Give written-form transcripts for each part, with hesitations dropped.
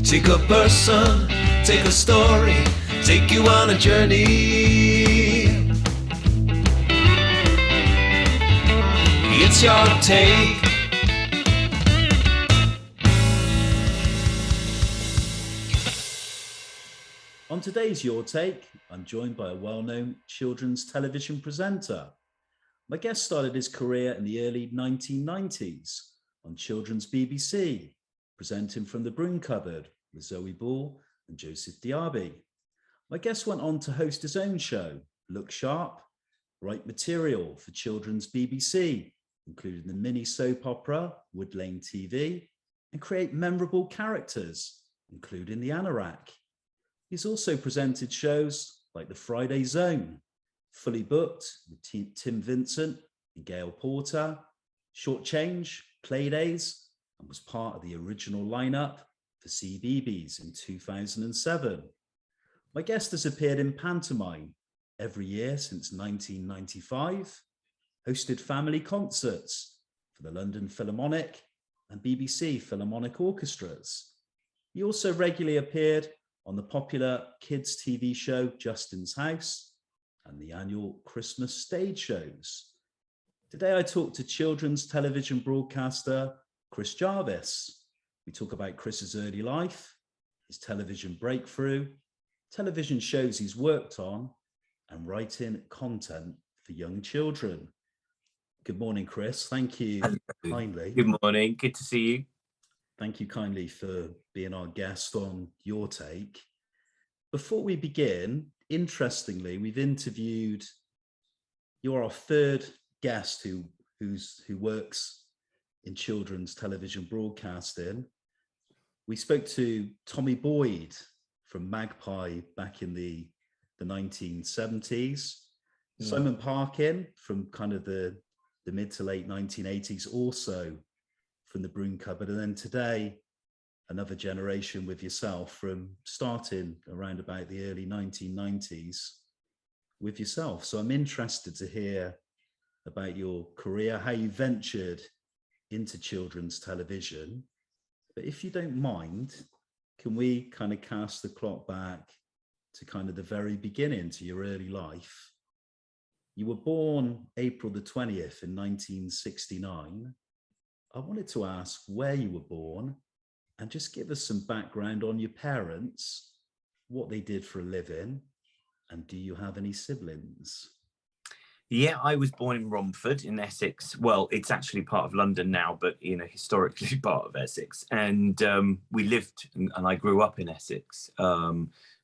Take a person, take a story, take you on a journey. It's your take. On today's Your Take, I'm joined by a well-known children's television presenter. My guest started his career in the early 1990s on children's BBC, presenting from the Broom Cupboard with Zoe Ball and Josie. My guest went on to host his own show, Look Sharp, write material for children's BBC, including the mini soap opera Wood Lane TV, and create memorable characters, including the Anorak. He's also presented shows like The Friday Zone, Fully Booked with Tim Vincent and Gail Porter, Short Change, Playdays, and was part of the original lineup for CBeebies in 2007. My guest has appeared in Pantomime every year since 1995, hosted family concerts for the London Philharmonic and BBC Philharmonic orchestras. He also regularly appeared on the popular kids' TV show Justin's House and the annual Christmas stage shows. Today I talk to children's television broadcaster Chris Jarvis. We talk about Chris's early life, his television breakthrough, television shows he's worked on, and writing content for young children. Good morning, Chris. Thank you kindly. Good morning. Good to see you. Thank you kindly for being our guest on Your Take. Before we begin, interestingly, we've interviewed, you're our third guest who works in children's television broadcasting. We spoke to Tommy Boyd from Magpie back in the 1970s, Simon Parkin from kind of the mid to late 1980s, also from the Broom Cupboard, and then today another generation with yourself from starting around about the early 1990s with yourself. So I'm interested to hear about your career, how you ventured into children's television. But if you don't mind, can we kind of cast the clock back to kind of the very beginning, to your early life? You were born April the 20th in 1969. I wanted to ask where you were born and just give us some background on your parents, what they did for a living, and do you have any siblings? Yeah, I was born in Romford in Essex. Well, it's actually part of London now, but historically part of Essex. And we lived and I grew up in Essex.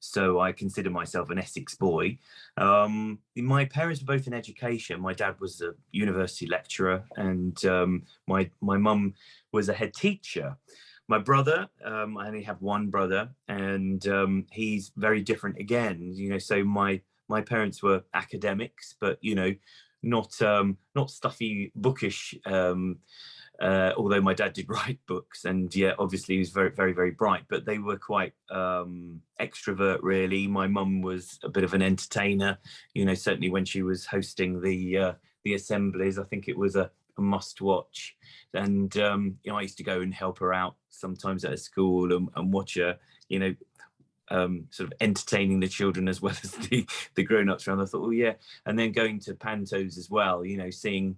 So I consider myself an Essex boy. My parents were both in education. My dad was a university lecturer and my mum was a head teacher. My brother, I only have one brother, and he's very different again. So my parents were academics, but not stuffy, bookish. Although my dad did write books, and yeah, obviously he was very, very, very bright. But they were quite extrovert, really. My mum was a bit of an entertainer. Certainly when she was hosting the assemblies, I think it was a must watch. And I used to go and help her out sometimes at a school and watch her, sort of entertaining the children as well as the grown-ups around. I thought, oh yeah. And then going to pantos as well, seeing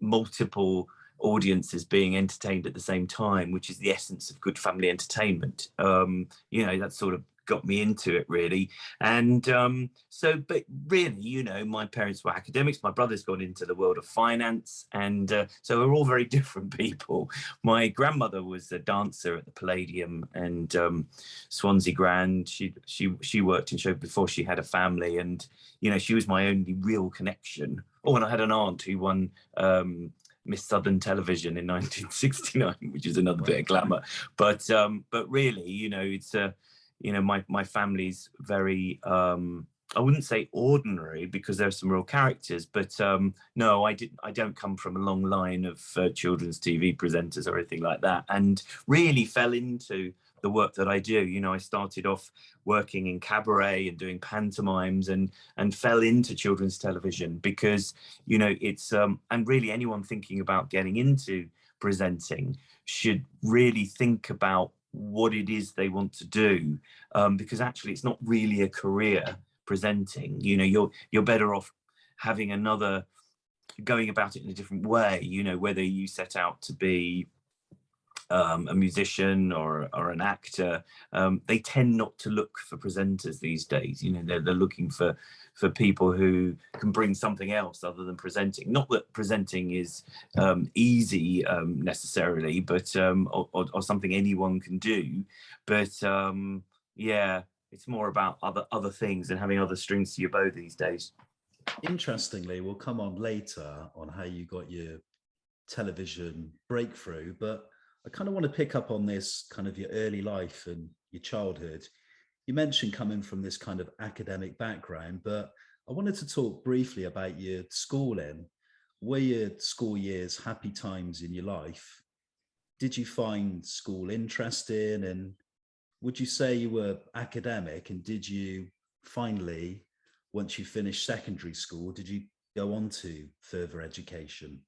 multiple audiences being entertained at the same time, which is the essence of good family entertainment. That sort of got me into it, really. And but really, my parents were academics. My brother's gone into the world of finance, and so we're all very different people. My grandmother was a dancer at the Palladium and Swansea Grand. She worked in show before she had a family, and she was my only real connection. Oh, and I had an aunt who won Miss Southern Television in 1969, which is another bit of glamour. But really, it's my family's very, I wouldn't say ordinary, because there's some real characters, but no, I don't come from a long line of children's TV presenters or anything like that, and really fell into the work that I do. I started off working in cabaret and doing pantomimes and fell into children's television because, it's, and really anyone thinking about getting into presenting should really think about what it is they want to do, because actually it's not really a career presenting. You know, you're better off having another, going about it in a different way. You know, whether you set out to be a musician or an actor, they tend not to look for presenters these days. You know, they're looking for people who can bring something else other than presenting. Not that presenting is easy necessarily, but or something anyone can do. But yeah, it's more about other things and having other strings to your bow these days. Interestingly, we'll come on later on how you got your television breakthrough, but I kind of want to pick up on this kind of your early life and your childhood. You mentioned coming from this kind of academic background, but I wanted to talk briefly about your schooling. Were your school years happy times in your life? Did you find school interesting? And would you say you were academic? And did you finally, once you finished secondary school, did you go on to further education?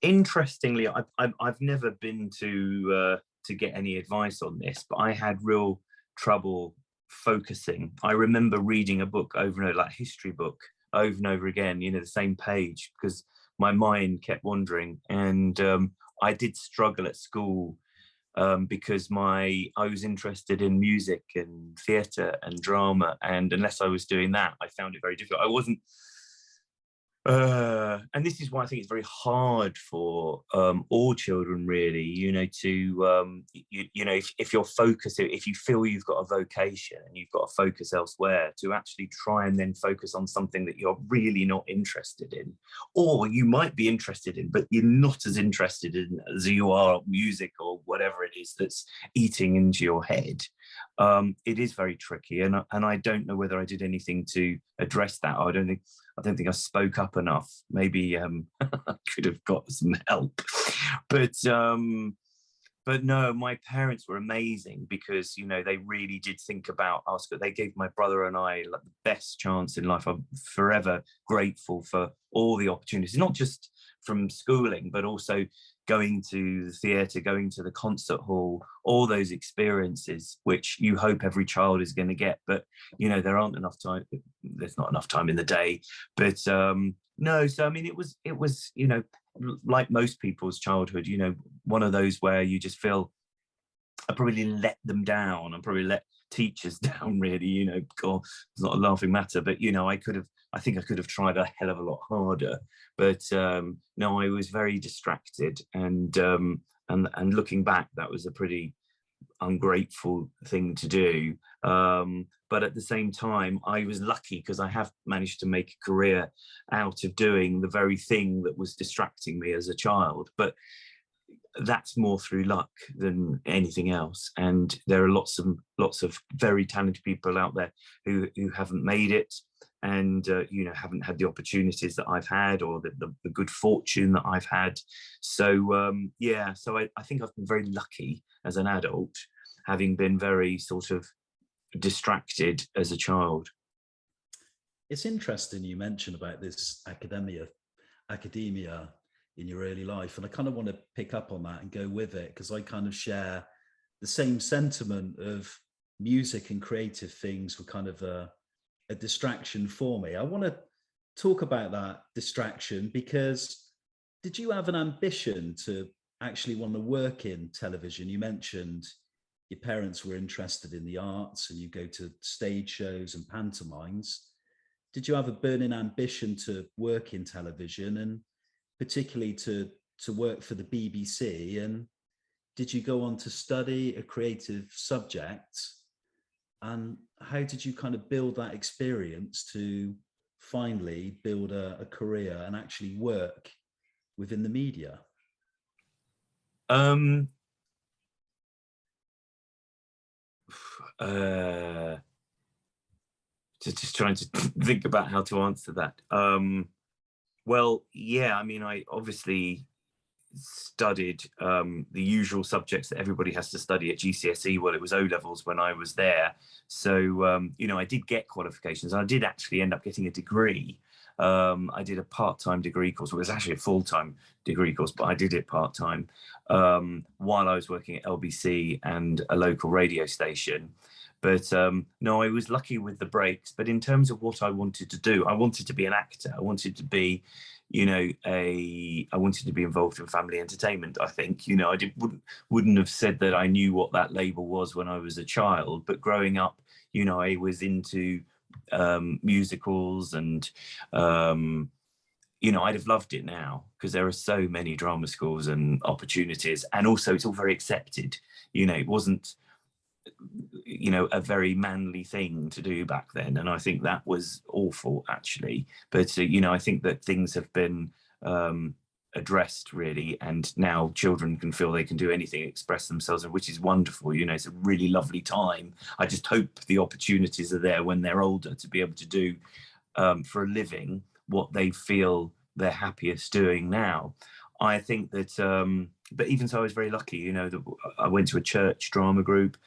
Interestingly, I've never been to get any advice on this, but I had real trouble focusing. I remember reading a book over and over, like a history book, over and over again, you know, the same page, because my mind kept wandering. And I did struggle at school because I was interested in music and theatre and drama, and unless I was doing that, I found it very difficult. I wasn't. And this is why I think it's very hard for all children, really, you know, to, you know, if you're focused, if you feel you've got a vocation and you've got to focus elsewhere, to actually try and then focus on something that you're really not interested in, or you might be interested in, but you're not as interested in as you are music or whatever it is that's eating into your head. It is very tricky, and I don't know whether I did anything to address that. I don't think I spoke up enough. Maybe I could have got some help, but no, my parents were amazing, because, you know, they really did think about us, but they gave my brother and I like the best chance in life. I'm forever grateful for all the opportunities, not just from schooling, but also going to the theatre, going to the concert hall, all those experiences which you hope every child is going to get. But, you know, there aren't enough time. There's not enough time in the day. But no, so I mean, it was, you know, like most people's childhood, you know, one of those where you just feel, I probably let them down and probably let teachers down, really, you know. God, it's not a laughing matter, but, you know, I think I could have tried a hell of a lot harder. But no, I was very distracted, and looking back, that was a pretty ungrateful thing to do. But at the same time, I was lucky, because I have managed to make a career out of doing the very thing that was distracting me as a child. But that's more through luck than anything else. And there are lots of very talented people out there who haven't made it, and you know, haven't had the opportunities that I've had, or the good fortune that I've had. So yeah, so I think I've been very lucky as an adult, having been very sort of distracted as a child. It's interesting you mentioned about this academia in your early life, and I kind of want to pick up on that and go with it, because I kind of share the same sentiment of music and creative things were kind of a distraction for me. I want to talk about that distraction, because did you have an ambition to actually want to work in television? You mentioned your parents were interested in the arts and you go to stage shows and pantomimes. Did you have a burning ambition to work in television, and particularly to work for the BBC? And did you go on to study a creative subject? And how did you kind of build that experience to finally build a career and actually work within the media? Just trying to think about how to answer that. Well, yeah, I mean, I obviously studied the usual subjects that everybody has to study at GCSE. Well, it was O-levels when I was there. So, you know, I did get qualifications, and I did actually end up getting a degree. I did a part-time degree course. Well, it was actually a full-time degree course, but I did it part-time while I was working at LBC and a local radio station. But no, I was lucky with the breaks. But in terms of what I wanted to do, I wanted to be an actor. I wanted to be, I wanted to be involved in family entertainment. I think, I wouldn't have said that I knew what that label was when I was a child. But growing up, I was into musicals, and I'd have loved it now, because there are so many drama schools and opportunities, and also it's all very accepted. It wasn't a very manly thing to do back then, and I think that was awful, actually. But I think that things have been addressed, really, and now children can feel they can do anything, express themselves, which is wonderful. It's a really lovely time. I just hope the opportunities are there when they're older to be able to do for a living what they feel they're happiest doing now. I think that but even so, I was very lucky, that I went to a church drama group,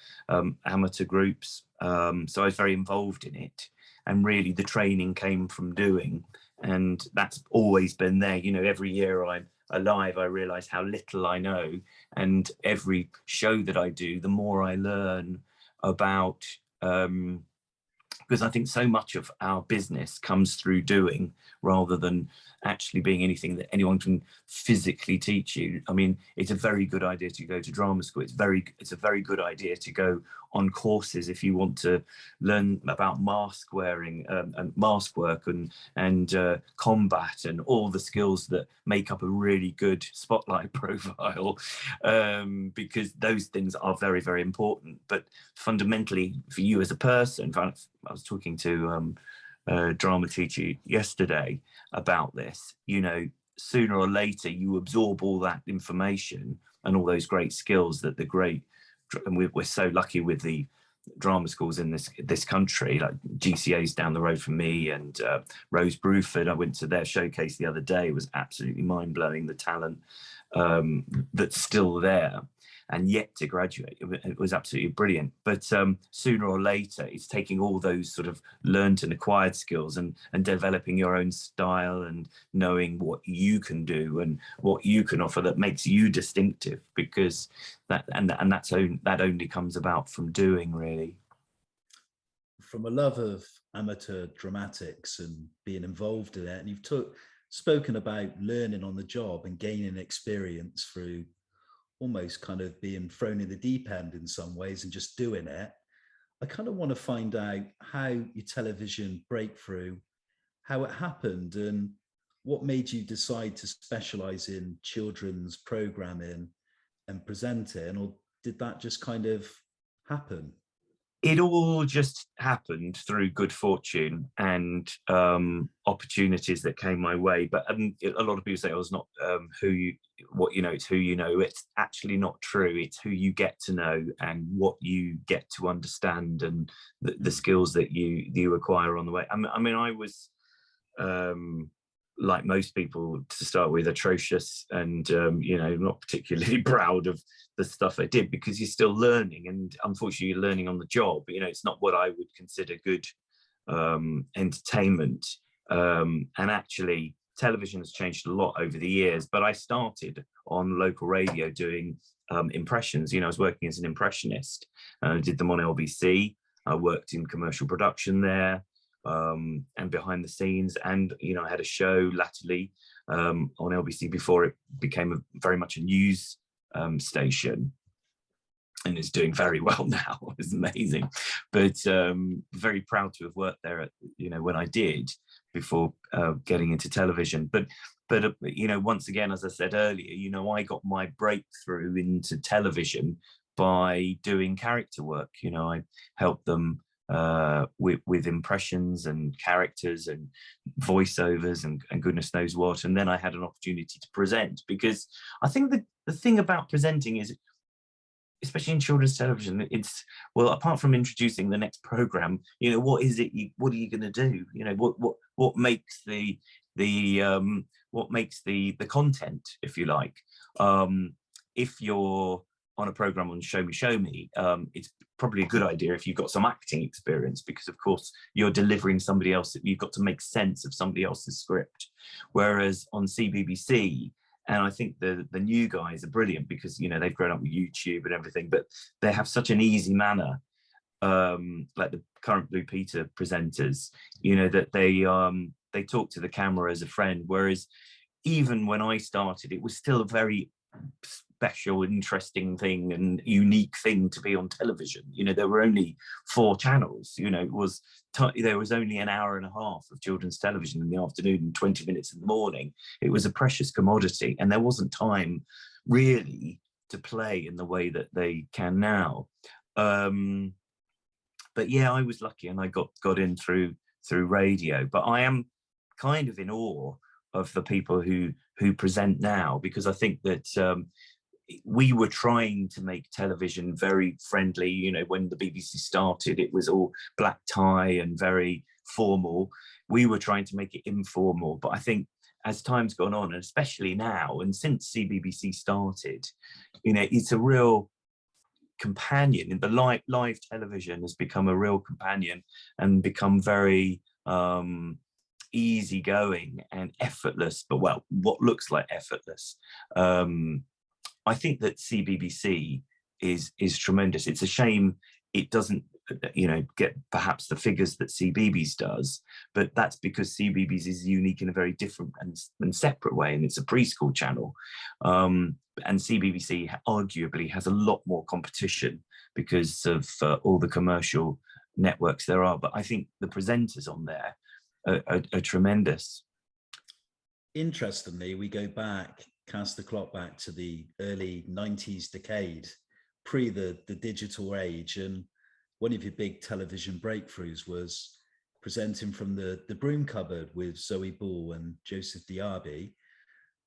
amateur groups, so I was very involved in it, and really the training came from doing, and that's always been there. Every year I'm alive, I realise how little I know, and every show that I do, the more I learn about, because I think so much of our business comes through doing, rather than actually being anything that anyone can physically teach you. I mean, it's a very good idea to go to drama school. It's a very good idea to go on courses if you want to learn about mask wearing and mask work and combat and all the skills that make up a really good spotlight profile, because those things are very, very important. But fundamentally, for you as a person, I was talking to a drama teacher yesterday about this, sooner or later you absorb all that information and all those great skills that and we're so lucky with the drama schools in this country, like GCA's down the road from me, and Rose Bruford, I went to their showcase the other day. It was absolutely mind-blowing, the talent that's still there and yet to graduate. It was absolutely brilliant. But sooner or later, it's taking all those sort of learned and acquired skills and developing your own style and knowing what you can do and what you can offer that makes you distinctive, because that only comes about from doing, really. From a love of amateur dramatics and being involved in it, and you've spoken about learning on the job and gaining experience through almost kind of being thrown in the deep end in some ways and just doing it. I kind of want to find out how your television breakthrough, how it happened, and what made you decide to specialize in children's programming and presenting, or did that just kind of happen? It all just happened through good fortune and opportunities that came my way. But a lot of people say, "Oh, it's not it's who you know." It's actually not true. It's who you get to know and what you get to understand, and the skills that you acquire on the way. I mean, I was like most people, to start with, atrocious, and not particularly proud of the stuff I did, because you're still learning, and unfortunately you're learning on the job. It's not what I would consider good entertainment, and actually television has changed a lot over the years. But I started on local radio doing impressions. I was working as an impressionist. I did them on LBC. I worked in commercial production there, and behind the scenes, and I had a show latterly on LBC before it became very much a news station, and it's doing very well now. It's amazing. But very proud to have worked there when I did, before getting into television. But once again, as I said earlier, I got my breakthrough into television by doing character work. I helped them with impressions and characters and voiceovers and goodness knows what. And then I had an opportunity to present, because I think the thing about presenting is, especially in children's television, it's, well, apart from introducing the next program, what is it? What are you going to do? What makes the content, if you like. If you're on a program on Show Me, it's probably a good idea if you've got some acting experience, because of course you're delivering somebody else, you've got to make sense of somebody else's script. Whereas on CBBC, and I think the new guys are brilliant because, you know, they've grown up with YouTube and everything, but they have such an easy manner, like the current Blue Peter presenters, you know, that they talk to the camera as a friend. Whereas even when I started, it was still a very special, interesting thing and unique thing to be on television. You know, there were only 4 channels. You know, there was only an hour and a half of children's television in the afternoon and 20 minutes in the morning. It was a precious commodity, and there wasn't time really to play in the way that they can now. But yeah, I was lucky and I got in through radio. But I am kind of in awe of the people who present now, because I think that we were trying to make television very friendly. You know, when the BBC started, it was all black tie and very formal. We were trying to make it informal. But I think as time's gone on, and especially now, and since CBBC started, you know, it's a real companion. And the live television has become a real companion and become very easygoing and effortless, but well, what looks like effortless. I think that CBBC is tremendous. It's a shame it doesn't, you know, get perhaps the figures that CBeebies does, but that's because CBeebies is unique in a very different and separate way, and it's a preschool channel. And CBBC arguably has a lot more competition because of all the commercial networks there are. But I think the presenters on there are tremendous. Interestingly, we go back, cast the clock back to the early 90s decade, pre the digital age, and one of your big television breakthroughs was presenting from the Broom Cupboard with Zoe Ball and Josie.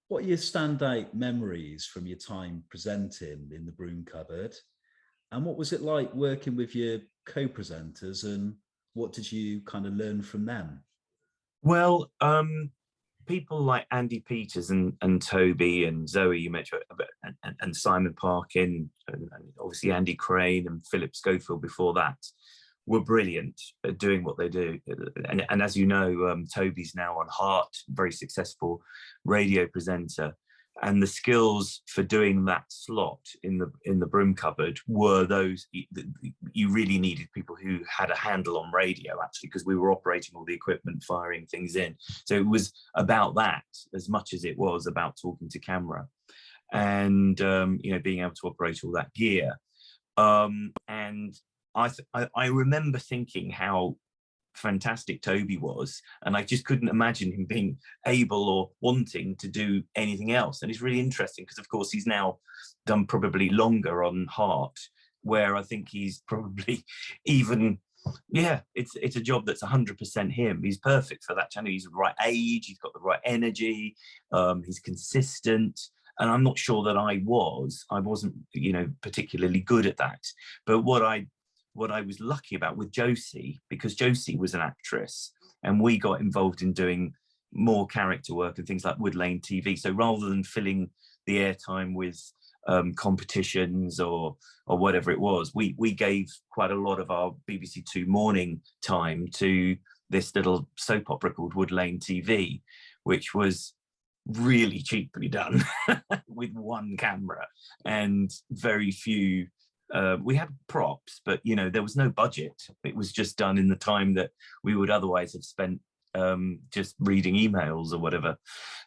What are your standout memories from your time presenting in the Broom Cupboard? And what was it like working with your co-presenters, and what did you kind of learn from them? Well, people like Andy Peters and Toby and Zoe, you mentioned, and Simon Parkin, and obviously Andy Crane and Philip Schofield before that, were brilliant at doing what they do. And as you know, Toby's now on Heart, very successful radio presenter. And the skills for doing that slot in the Broom Cupboard were those you really needed people who had a handle on radio, actually, because we were operating all the equipment, firing things in. So it was about that as much as it was about talking to camera and you know, being able to operate all that gear. And I remember thinking how fantastic Toby was, and I just couldn't imagine him being able or wanting to do anything else. And it's really interesting because of course he's now done probably longer on Heart, where I think he's probably even, yeah, it's a job that's 100% him. He's perfect for that channel. He's the right age, he's got the right energy, he's consistent. And I'm not sure that I wasn't, you know, particularly good at that. But what I was lucky about with Josie, because Josie was an actress and we got involved in doing more character work and things like Wood Lane TV. So rather than filling the airtime with competitions or whatever it was, we gave quite a lot of our BBC Two morning time to this little soap opera called Wood Lane TV, which was really cheaply done with one camera and very few. We had props, but you know, there was no budget. It was just done in the time that we would otherwise have spent just reading emails or whatever.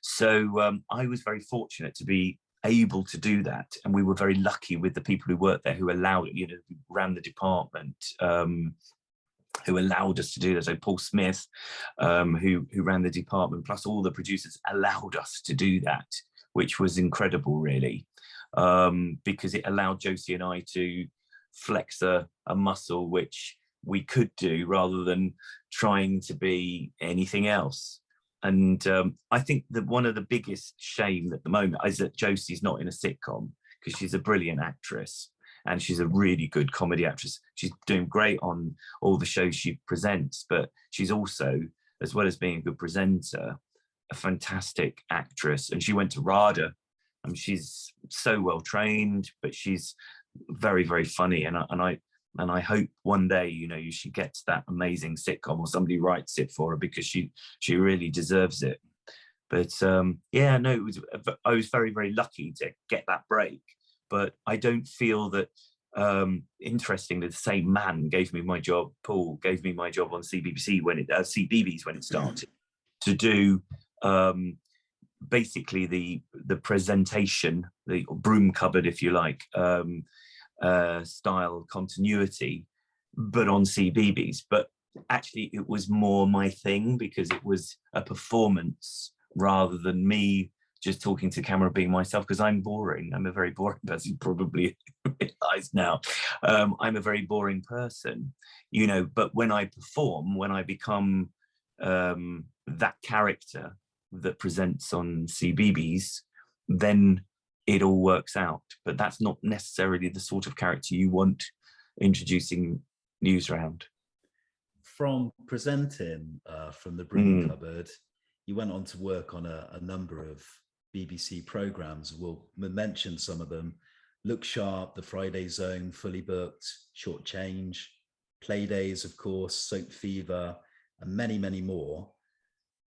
So I was very fortunate to be able to do that, and we were very lucky with the people who worked there, who allowed it, you know, who ran the department, who allowed us to do that. So Paul Smith, who ran the department, plus all the producers, allowed us to do that, which was incredible, really. Because it allowed Josie and I to flex a muscle which we could do rather than trying to be anything else. And I think that one of the biggest shame at the moment is that Josie's not in a sitcom, because she's a brilliant actress and she's a really good comedy actress. She's doing great on all the shows she presents, but she's also, as well as being a good presenter, a fantastic actress. And she went to RADA. She's so well trained, but she's very, very funny. And I And I hope one day, she gets that amazing sitcom, or somebody writes it for her, because she really deserves it. But I was very, very lucky to get that break. But I don't feel that, interestingly, the same man gave me my job, Paul, gave me my job on CBBC CBeebies when it started, to do basically the presentation, the Broom Cupboard, if you like, style continuity, but on CBeebies. But actually it was more my thing, because it was a performance rather than me just talking to camera, being myself, because I'm boring. I'm a very boring person, you probably realize now. I'm a very boring person, but when I perform, when I become that character that presents on CBeebies, then it all works out. But that's not necessarily the sort of character you want introducing news round. From presenting from the Broom Cupboard, you went on to work on a number of BBC programmes. We'll mention some of them: Look Sharp, The Friday Zone, Fully Booked, Short Change, Playdays, of course, Soap Fever, and many, many more.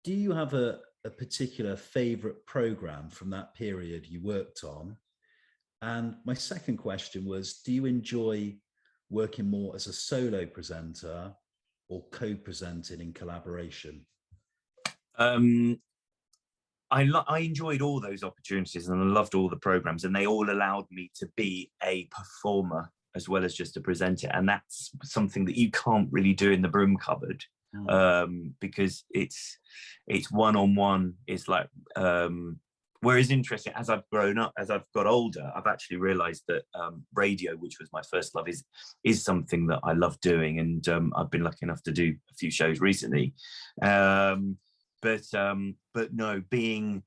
Do you have a particular favourite programme from that period you worked on? And my second question was, do you enjoy working more as a solo presenter or co-presenting in collaboration? I enjoyed all those opportunities, and I loved all the programs, and they all allowed me to be a performer as well as just a presenter. And that's something that you can't really do in the Broom Cupboard, because it's one-on-one. It's like, whereas interesting, as I've grown up, as I've got older, I've actually realized that radio, which was my first love, is something that I love doing. And I've been lucky enough to do a few shows recently. But no, being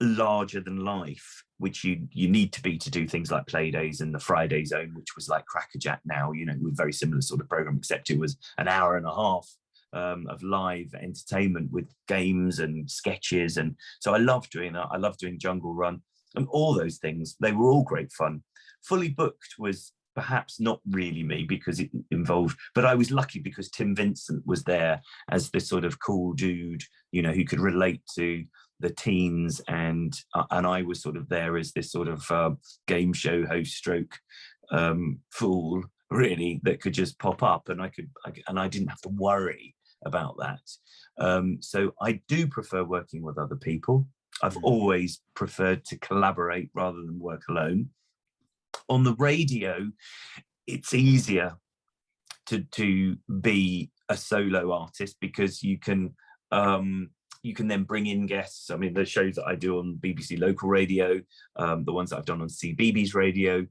larger than life, which you need to be to do things like Playdays and the Friday Zone, which was like Crackerjack now, with very similar sort of program, except it was an hour and a half of live entertainment with games and sketches. And so I love doing that. I love doing Jungle Run and all those things. They were all great fun. Fully Booked was perhaps not really me, because it involved, but I was lucky because Tim Vincent was there as this sort of cool dude, who could relate to the teens, and I was sort of there as this sort of game show host stroke fool, really, that could just pop up, and I didn't have to worry about that. So I do prefer working with other people. I've always preferred to collaborate rather than work alone. On the radio, it's easier to be a solo artist, because you can then bring in guests. I mean, the shows that I do on BBC local radio, the ones that I've done on CBeebies radio,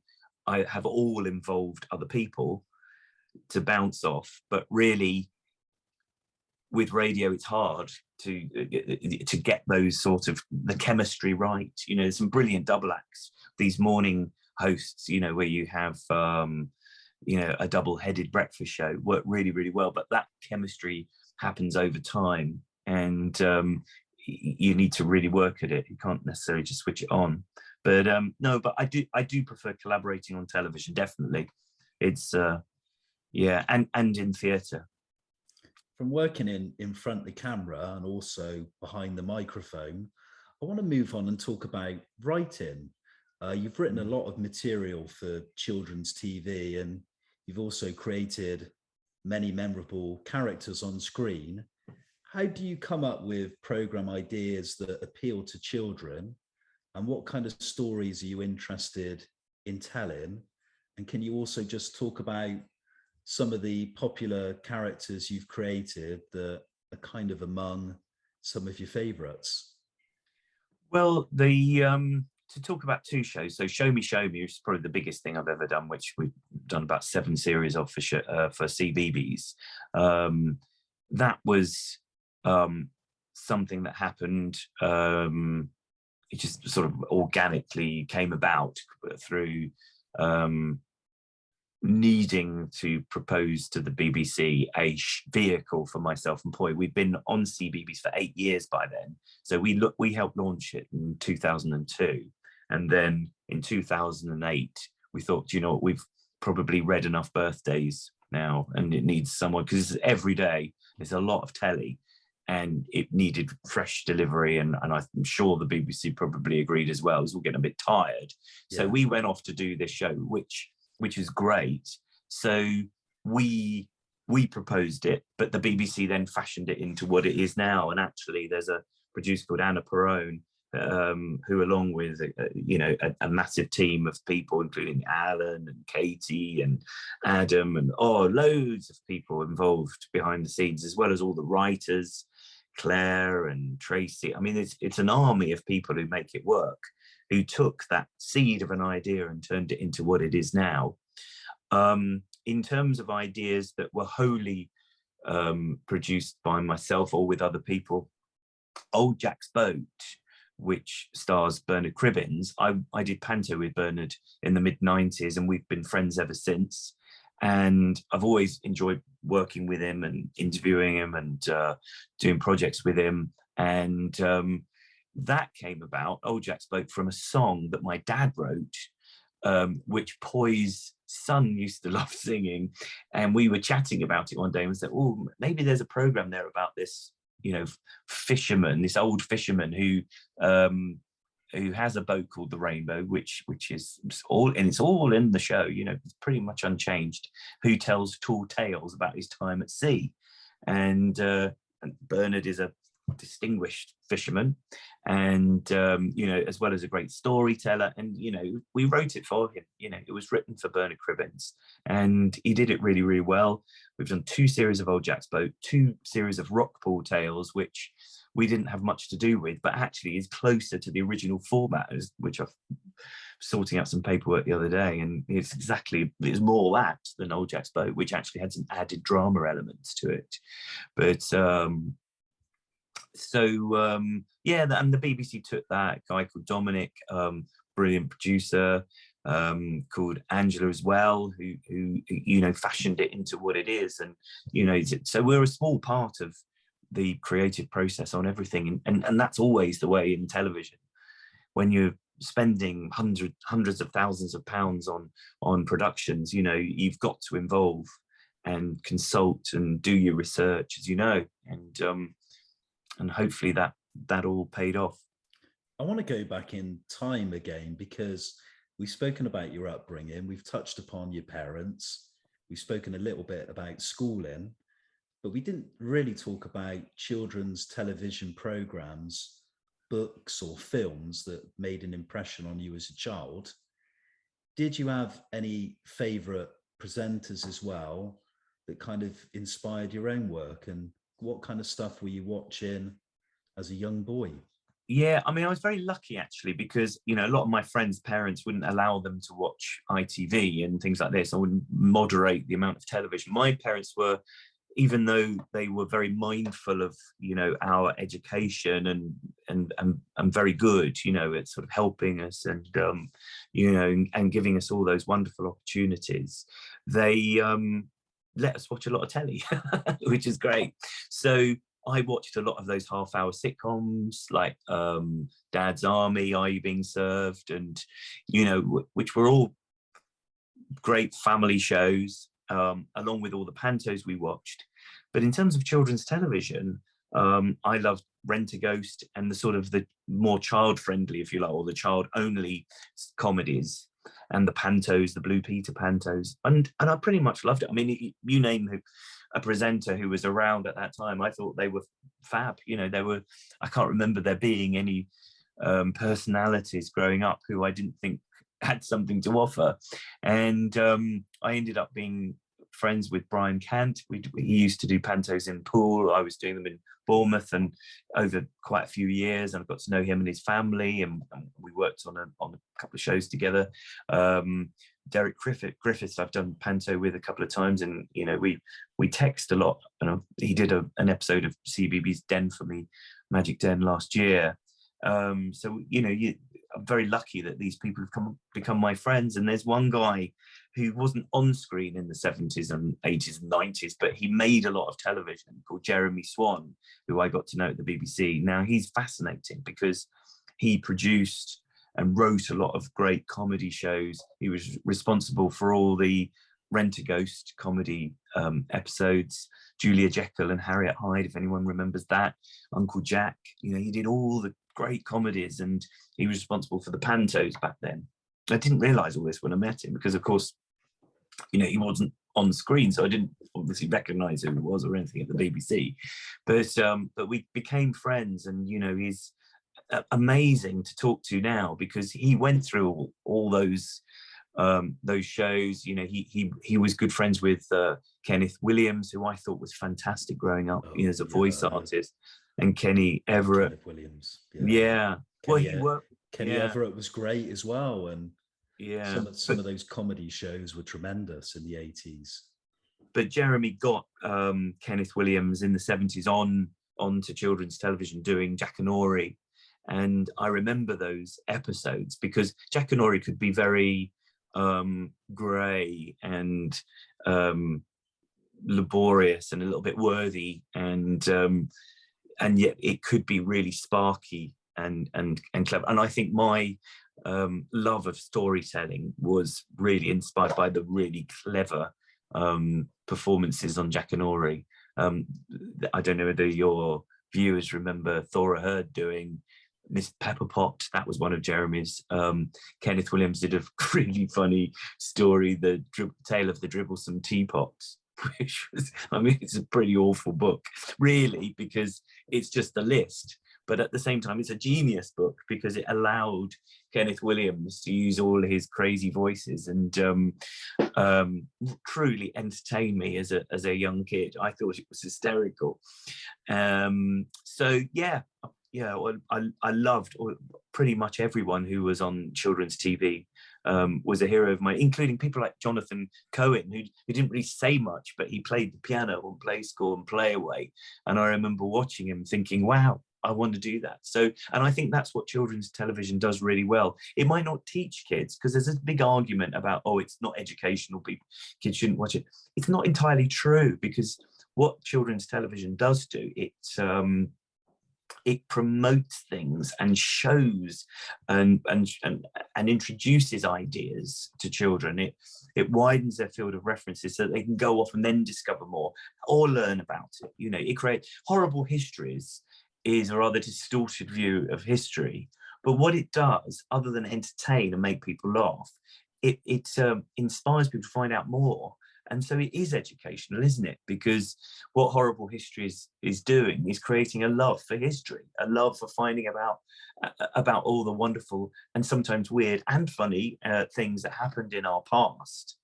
I have all involved other people to bounce off. But really, with radio, it's hard to get those sort of the chemistry right. There's some brilliant double acts, these morning hosts, where you have a double-headed breakfast show, work really, really well, but that chemistry happens over time, and you need to really work at it. You can't necessarily just switch it on. But no, but I do prefer collaborating on television, definitely. It's and in theatre. From working in front of the camera and also behind the microphone, I want to move on and talk about writing. You've written a lot of material for children's TV, and you've also created many memorable characters on screen. How do you come up with program ideas that appeal to children, and what kind of stories are you interested in telling? And can you also just talk about some of the popular characters you've created that are kind of among some of your favorites? Well, to talk about two shows, so Show Me is probably the biggest thing I've ever done, which we've done about 7 series of for CBeebies. That was something that happened, it just sort of organically came about through needing to propose to the BBC a vehicle for myself and Poi. We'd been on CBeebies for 8 years by then, so we helped launch it in 2002. And then in 2008, we thought, what, probably read enough birthdays now, and it needs someone, because every day there's a lot of telly and it needed fresh delivery, and I'm sure the BBC probably agreed as well. It was all getting a bit tired. So we went off to do this show, which is great. So we proposed it, but the BBC then fashioned it into what it is now. And actually there's a producer called Anna Perrone, who, along with a massive team of people, including Alan and Katie and Adam and loads of people involved behind the scenes, as well as all the writers, Claire and Tracy. I mean, it's an army of people who make it work, who took that seed of an idea and turned it into what it is now. In terms of ideas that were wholly produced by myself or with other people, Old Jack's Boat, which stars Bernard Cribbins. I did panto with Bernard in the mid-90s, and we've been friends ever since. And I've always enjoyed working with him and interviewing him and doing projects with him. And that came about, Old Jack's Boat, from a song that my dad wrote, which Poy's son used to love singing. And we were chatting about it one day and said, oh, maybe there's a program there about this, fisherman, this old fisherman who has a boat called the Rainbow, which is all, and it's all in the show, it's pretty much unchanged, who tells tall tales about his time at sea. And Bernard is a distinguished fisherman, and as well as a great storyteller. And we wrote it for him. It was written for Bernard Cribbins, and he did it really, really well. We've done 2 series of Old Jack's Boat, 2 series of Rockpool Tales, which we didn't have much to do with, but actually is closer to the original format, which I've sorting out some paperwork the other day, and it's more that than Old Jack's Boat, which actually had some added drama elements to it. But and the BBC took that guy called Dominic, brilliant producer, called Angela as well, who fashioned it into what it is. And so we're a small part of the creative process on everything, and that's always the way in television. When you're spending hundreds of thousands of pounds on productions, you've got to involve and consult and do your research, as and hopefully that all paid off. I want to go back in time again, because we've spoken about your upbringing, we've touched upon your parents, we've spoken a little bit about schooling, but we didn't really talk about children's television programs, books or films that made an impression on you as a child. Did you have any favorite presenters as well that kind of inspired your own work, and what kind of stuff were you watching as a young boy? Yeah, I mean, I was very lucky actually, because a lot of my friends' parents wouldn't allow them to watch ITV and things like this. I wouldn't moderate the amount of television. My parents were, even though they were very mindful of our education and very good at sort of helping us and and giving us all those wonderful opportunities, they let us watch a lot of telly, which is great. So I watched a lot of those half-hour sitcoms like Dad's Army, Are You Being Served, and which were all great family shows, along with all the pantos we watched. But in terms of children's television, I loved Rent a Ghost and the sort of the more child-friendly, if you like, or the child-only comedies, and the pantos, the Blue Peter pantos, and I pretty much loved it. I mean, you name a presenter who was around at that time, I thought they were fab. They were. I can't remember there being any personalities growing up who I didn't think had something to offer, and I ended up being friends with Brian Cant. He used to do pantos in Poole. I was doing them in Bournemouth, and over quite a few years, and I got to know him and his family, and we worked on a couple of shows together. Derek Griffiths, I've done panto with a couple of times, and we text a lot. And he did an episode of CBeebies Den for me, Magic Den, last year. So I'm very lucky that these people have become my friends. And there's one guy who wasn't on screen in the 70s and 80s and 90s, but he made a lot of television, called Jeremy Swan, who I got to know at the BBC. Now, he's fascinating because he produced and wrote a lot of great comedy shows. He was responsible for all the Rent-A-Ghost comedy episodes, Julia Jekyll and Harriet Hyde, if anyone remembers that, Uncle Jack. You know, he did all the great comedies, and he was responsible for the pantos back then. I didn't realise all this when I met him because, of course, you know, he wasn't on screen, so I didn't obviously recognise who he was or anything at the BBC. But we became friends, and you know, he's amazing to talk to now because he went through all those shows. You know, he was good friends with Kenneth Williams, who I thought was fantastic growing up, you know, as a voice artist, and Kenny Everett. Kenneth Williams. Yeah. Well, he worked. Kenny Everett was great as well, and some of those comedy shows were tremendous in the 80s. But Jeremy got Kenneth Williams in the 70s onto children's television doing Jackanory, and I remember those episodes because Jackanory could be very grey and laborious and a little bit worthy, and yet it could be really sparky and clever. And I think my love of storytelling was really inspired by the really clever performances on Jackanory. I don't know whether your viewers remember Thora Hird doing Miss Pepperpot. That was one of Jeremy's. Kenneth Williams did a really funny story, The Tale of the Dribblesome Teapot, which was, I mean, it's a pretty awful book, really, because it's just a list. But at the same time, it's a genius book because it allowed Kenneth Williams to use all his crazy voices and truly entertain me as a young kid. I thought it was hysterical. So yeah, I loved pretty much everyone who was on children's TV. Was a hero of mine, including people like Jonathan Cohen, who didn't really say much, but he played the piano on Play School and Play Away. And I remember watching him thinking, wow, I want to do that. So, and I think that's what children's television does really well. It might not teach kids, because there's this big argument about, oh, it's not educational, kids shouldn't watch it. It's not entirely true, because what children's television does do, it promotes things and shows and introduces ideas to children. It widens their field of references so that they can go off and then discover more or learn about it. You know, it creates Horrible Histories is a rather distorted view of history, but what it does, other than entertain and make people laugh, it inspires people to find out more. And so it is educational, isn't it? Because what Horrible History is doing is creating a love for history, a love for finding about all the wonderful and sometimes weird and funny things that happened in our past.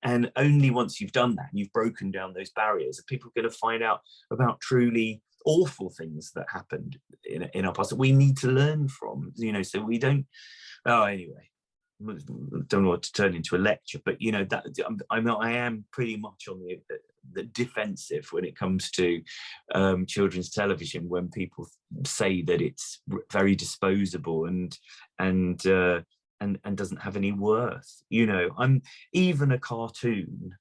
And only once you've done that, you've broken down those barriers, are people going to find out about truly awful things that happened in our past that we need to learn from, you know, so we don't, anyway. Don't want to turn into a lecture, but you know that I am pretty much on the defensive when it comes to children's television, when people say that it's very disposable and doesn't have any worth. You know, even a cartoon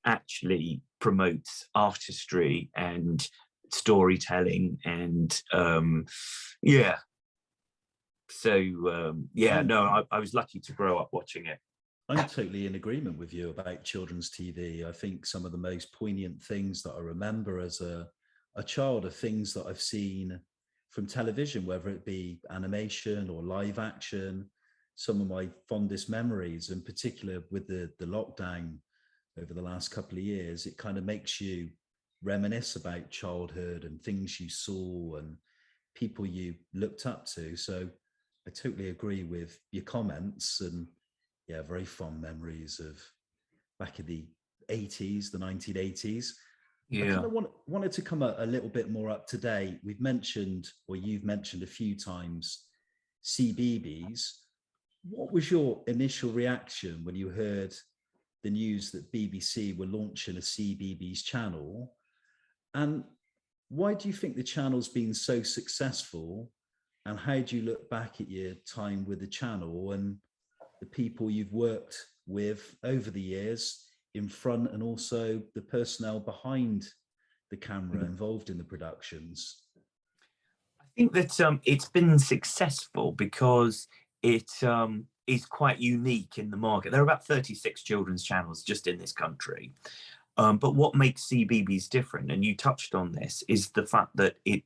actually promotes artistry and storytelling and So I was lucky to grow up watching it. I'm totally in agreement with you about children's TV. I think some of the most poignant things that I remember as a child are things that I've seen from television, whether it be animation or live action. Some of my fondest memories, in particular with the lockdown over the last couple of years, it kind of makes you reminisce about childhood and things you saw and people you looked up to. So I totally agree with your comments, and yeah, very fond memories of back in the 80s, the 1980s. Yeah. I kind of wanted to come a little bit more up to date. We've mentioned, or you've mentioned a few times, CBeebies. What was your initial reaction when you heard the news that BBC were launching a CBeebies channel? And why do you think the channel's been so successful? And how do you look back at your time with the channel and the people you've worked with over the years in front, and also the personnel behind the camera involved in the productions? I think that it's been successful because it is quite unique in the market. There are about 36 children's channels just in this country. But what makes CBeebies different, and you touched on this, is the fact that it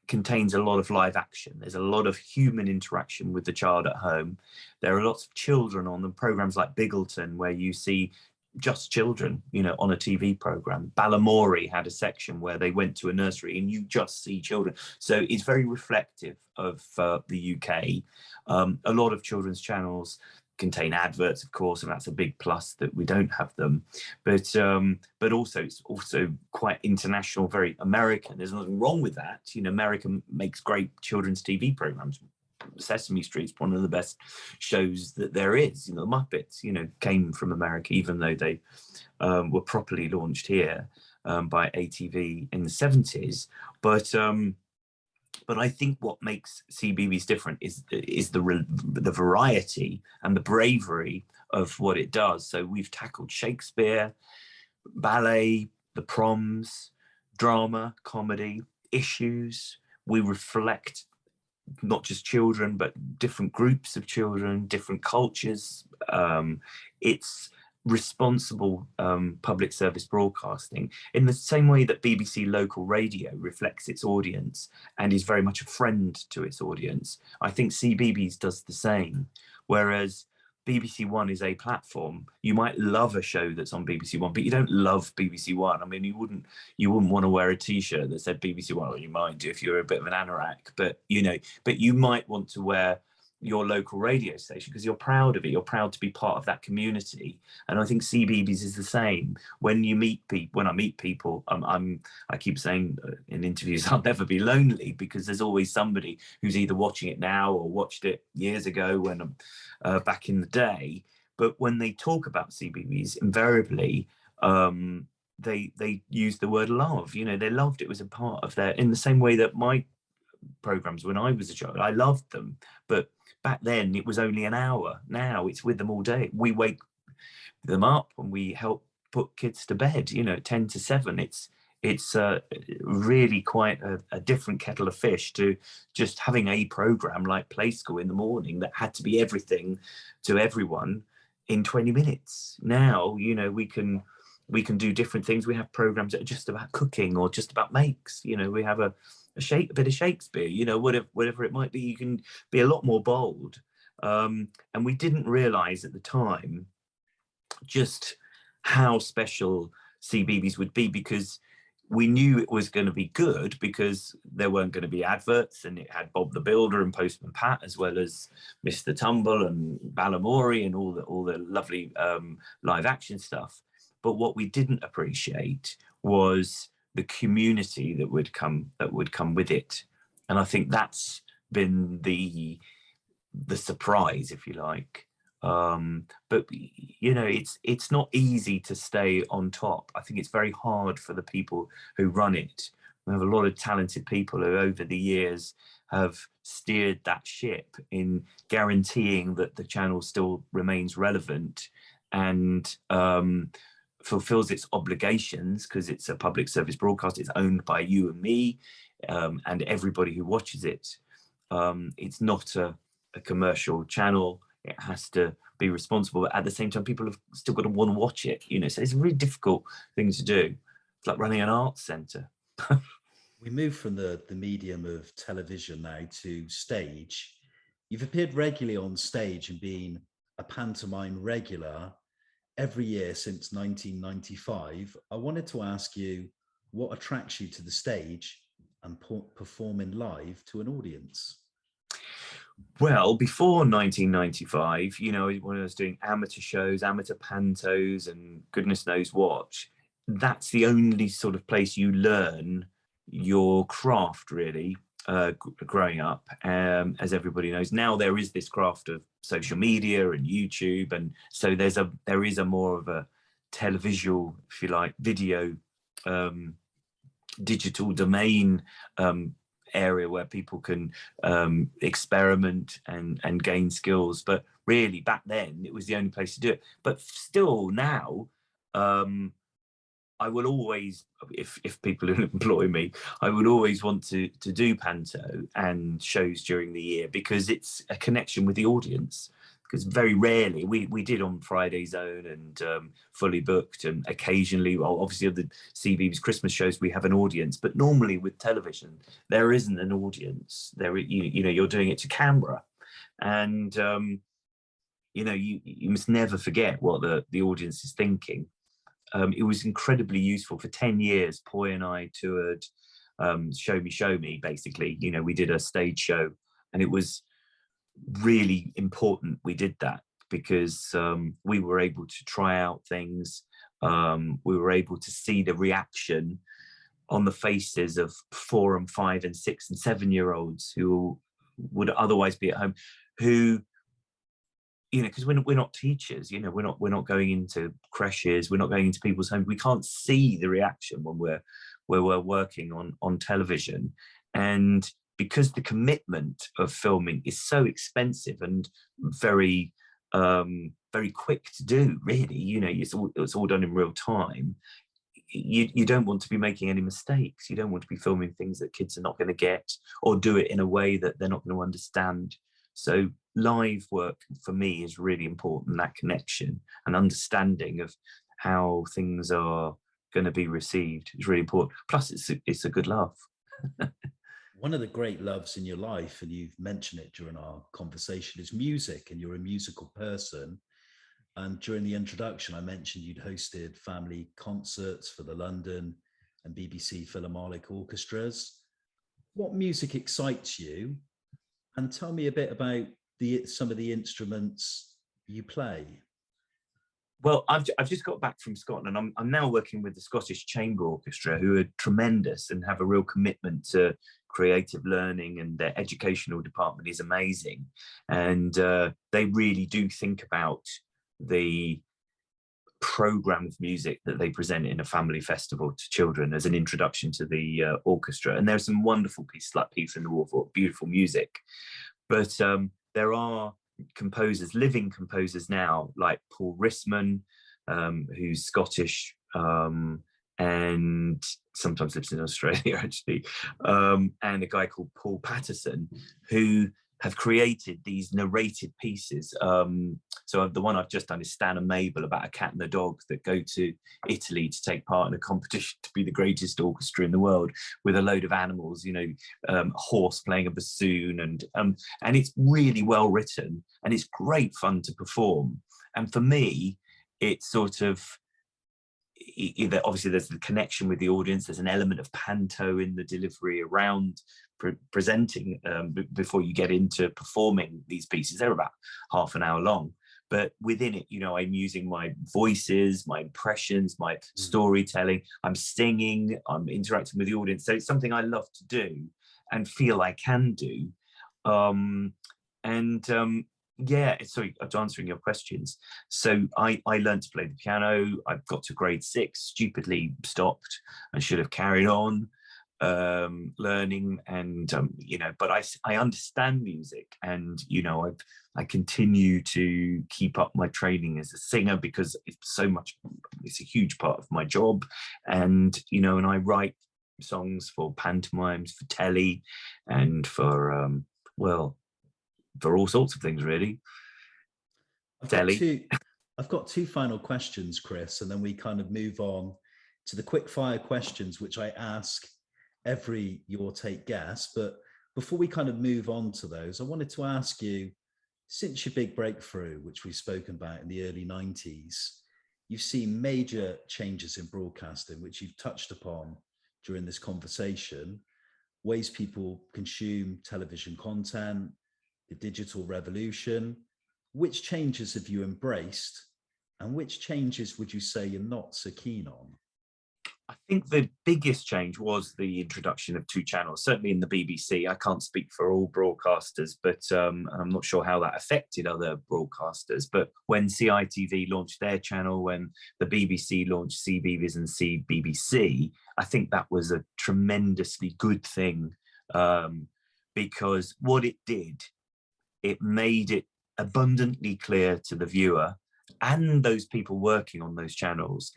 contains a lot of live action. There's a lot of human interaction with the child at home. There are lots of children on the programs like Biggleton, where you see just children, you know, on a TV program. Balamori had a section where they went to a nursery and you just see children. So it's very reflective of the UK. A lot of children's channels contain adverts, of course, and that's a big plus that we don't have them. But also it's also quite international, very American. There's nothing wrong with that. You know, America makes great children's TV programs. Sesame Street's one of the best shows that there is. You know, the Muppets, you know, came from America, even though they were properly launched here by ATV in the 70s. But I think what makes CBeebies different is the variety and the bravery of what it does. So we've tackled Shakespeare, ballet, the proms, drama, comedy, issues. We reflect not just children, but different groups of children, different cultures. It's responsible public service broadcasting in the same way that BBC local radio reflects its audience and is very much a friend to its audience. I think CBeebies does the same, whereas BBC One is a platform. You might love a show that's on BBC One, but you don't love BBC One. I mean, you wouldn't want to wear a T-shirt that said BBC One, or you might do if you're a bit of an Anorak, but you might want to wear your local radio station because you're proud of it. You're proud to be part of that community. And I think CBeebies is the same. When I meet people, I keep saying in interviews, I'll never be lonely, because there's always somebody who's either watching it now or watched it years ago when I'm back in the day. But when they talk about CBeebies, invariably, they use the word love. You know, they loved it. It was a part of their, in the same way that my programs when I was a child, I loved them, but back then it was only an hour. Now it's with them all day. We wake them up and we help put kids to bed, you know, 10 to 7. It's really quite a different kettle of fish to just having a program like Play School in the morning that had to be everything to everyone in 20 minutes. Now, you know, we can do different things. We have programs that are just about cooking or just about makes. You know, we have a bit of Shakespeare, you know, whatever it might be. You can be a lot more bold. And we didn't realize at the time just how special CBeebies would be, because we knew it was going to be good because there weren't going to be adverts, and it had Bob the Builder and Postman Pat, as well as Mr. Tumble and Balamori and all the lovely live action stuff. But what we didn't appreciate was the community that would come with it. And I think that's been the surprise, if you like. But you know, it's not easy to stay on top. I think it's very hard for the people who run it. We have a lot of talented people who over the years have steered that ship in guaranteeing that the channel still remains relevant and fulfills its obligations, because it's a public service broadcast. It's owned by you and me and everybody who watches it. It's not a commercial channel. It has to be responsible, but at the same time, people have still got to want to watch it, you know, so it's a really difficult thing to do. It's like running an arts centre. We move from the medium of television now to stage. You've appeared regularly on stage and been a pantomime regular every year since 1995. I wanted to ask you what attracts you to the stage and performing live to an audience. Well, before 1995, you know, when I was doing amateur shows, amateur pantos and goodness knows what, that's the only sort of place you learn your craft, really, growing up. As everybody knows, now there is this craft of social media and YouTube, and so there is a more of a televisual, if you like, video, digital domain area where people can experiment and gain skills. But really, back then, it was the only place to do it. But still now, I will always, if people employ me, I would always want to do panto and shows during the year, because it's a connection with the audience. Because very rarely, we did on Friday Zone and Fully Booked, and occasionally, well, obviously of the CBeebies Christmas shows, we have an audience, but normally with television, there isn't an audience. You know, you're doing it to camera, and you know, you must never forget what the audience is thinking. It was incredibly useful. For 10 years, Poi and I toured Show Me, basically. You know, we did a stage show, and it was really important we did that, because we were able to try out things. We were able to see the reaction on the faces of 4 and 5 and 6 and 7-year-olds who would otherwise be at home, who, you know, because we're not teachers, you know, we're not going into creches, we're not going into people's homes. We can't see the reaction when we're working on television. And because the commitment of filming is so expensive and very very quick to do, really, you know, it's all done in real time. You don't want to be making any mistakes. You don't want to be filming things that kids are not going to get, or do it in a way that they're not going to understand. So live work for me is really important. That connection and understanding of how things are going to be received is really important. Plus, it's a good laugh. One of the great loves in your life, and you've mentioned it during our conversation, is music, and you're a musical person. And during the introduction, I mentioned you'd hosted family concerts for the London and BBC Philharmonic orchestras. What music excites you? And tell me a bit about some of the instruments you play. Well, I've just got back from Scotland. I'm now working with the Scottish Chamber Orchestra, who are tremendous and have a real commitment to creative learning, and their educational department is amazing. And they really do think about the program of music that they present in a family festival to children as an introduction to the orchestra. And there's some wonderful pieces like Peace in the War for beautiful music. But there are composers, living composers now, like Paul Risman, who's Scottish and sometimes lives in Australia, actually, and a guy called Paul Patterson, who have created these narrated pieces. So the one I've just done is Stan and Mabel, about a cat and a dog that go to Italy to take part in a competition to be the greatest orchestra in the world, with a load of animals, you know, a horse playing a bassoon, and it's really well written, and it's great fun to perform. And for me, it's sort of, obviously there's the connection with the audience, there's an element of panto in the delivery around presenting before you get into performing these pieces. They're about half an hour long, but within it, you know, I'm using my voices, my impressions, my storytelling, I'm singing, I'm interacting with the audience. So it's something I love to do and feel I can do. Yeah, sorry, answering your questions. So I learned to play the piano. I got to grade 6, stupidly stopped. I should have carried on learning, and you know, but I understand music, and you know, I continue to keep up my training as a singer, because it's a huge part of my job. And you know, and I write songs for pantomimes, for telly, and for for all sorts of things, really. I've got two final questions, Chris, and then we kind of move on to the quick fire questions, which I ask every Your Take guest. But before we kind of move on to those, I wanted to ask you, since your big breakthrough, which we've spoken about in the early 90s, you've seen major changes in broadcasting, which you've touched upon during this conversation, ways people consume television content, the digital revolution. Which changes have you embraced, and which changes would you say you're not so keen on? I think the biggest change was the introduction of 2 channels, certainly in the BBC. I can't speak for all broadcasters, but I'm not sure how that affected other broadcasters. But when CITV launched their channel, when the BBC launched CBeebies and CBBC, I think that was a tremendously good thing, because what it did, it made it abundantly clear to the viewer and those people working on those channels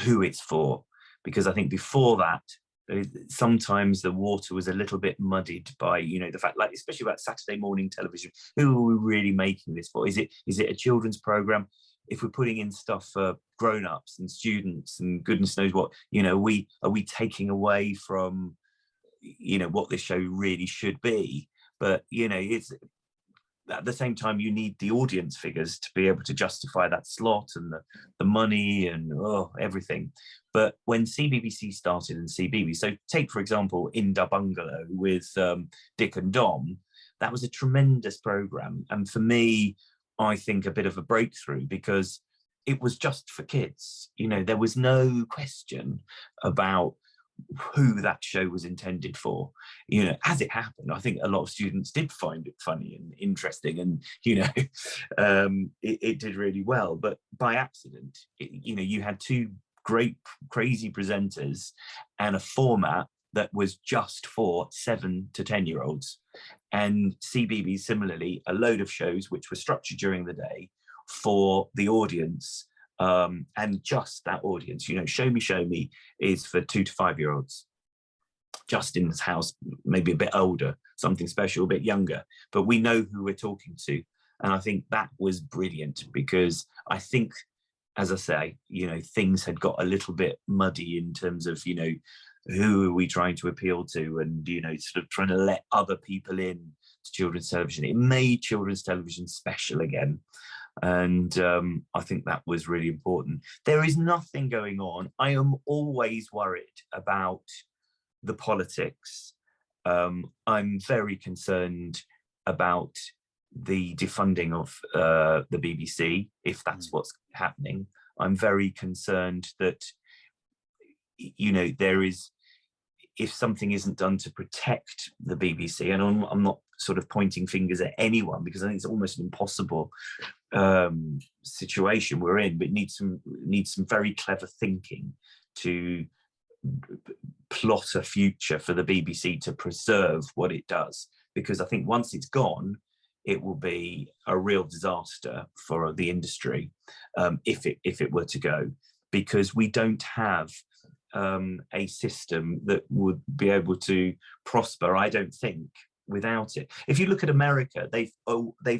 who it's for, because I think before that, sometimes the water was a little bit muddied by, you know, the fact, like, especially about Saturday morning television, who are we really making this for? Is it a children's program? If we're putting in stuff for grown-ups and students and goodness knows what, you know, are we taking away from, you know, what this show really should be? But, you know, it's at the same time, you need the audience figures to be able to justify that slot and the money and everything. But when CBBC started and CBeebies, so take, for example, In Da Bungalow with Dick and Dom, that was a tremendous program. And for me, I think a bit of a breakthrough, because it was just for kids. You know, there was no question about who that show was intended for. You know, as it happened, I think a lot of students did find it funny and interesting, and, you know, it did really well. But by accident, you know, you had two great, crazy presenters and a format that was just for 7 to 10-year-olds. And CBeebies, similarly, a load of shows which were structured during the day for the audience, and just that audience. You know, Show Me is for 2 to 5-year-olds. Justin's House, maybe a bit older, Something Special, a bit younger, but we know who we're talking to. And I think that was brilliant, because I think, as I say, you know, things had got a little bit muddy in terms of, you know, who are we trying to appeal to, and, you know, sort of trying to let other people in to children's television. It made children's television special again. And I think that was really important. There is nothing going on. I am always worried about the politics. I'm very concerned about the defunding of the BBC, if that's what's happening. I'm very concerned that, you know, if something isn't done to protect the BBC, and I'm not sort of pointing fingers at anyone, because I think it's almost an impossible situation we're in, but needs some very clever thinking to plot a future for the BBC to preserve what it does. Because I think once it's gone, it will be a real disaster for the industry, if it were to go, because we don't have a system that would be able to prosper, I don't think, without it. If you look at America, they've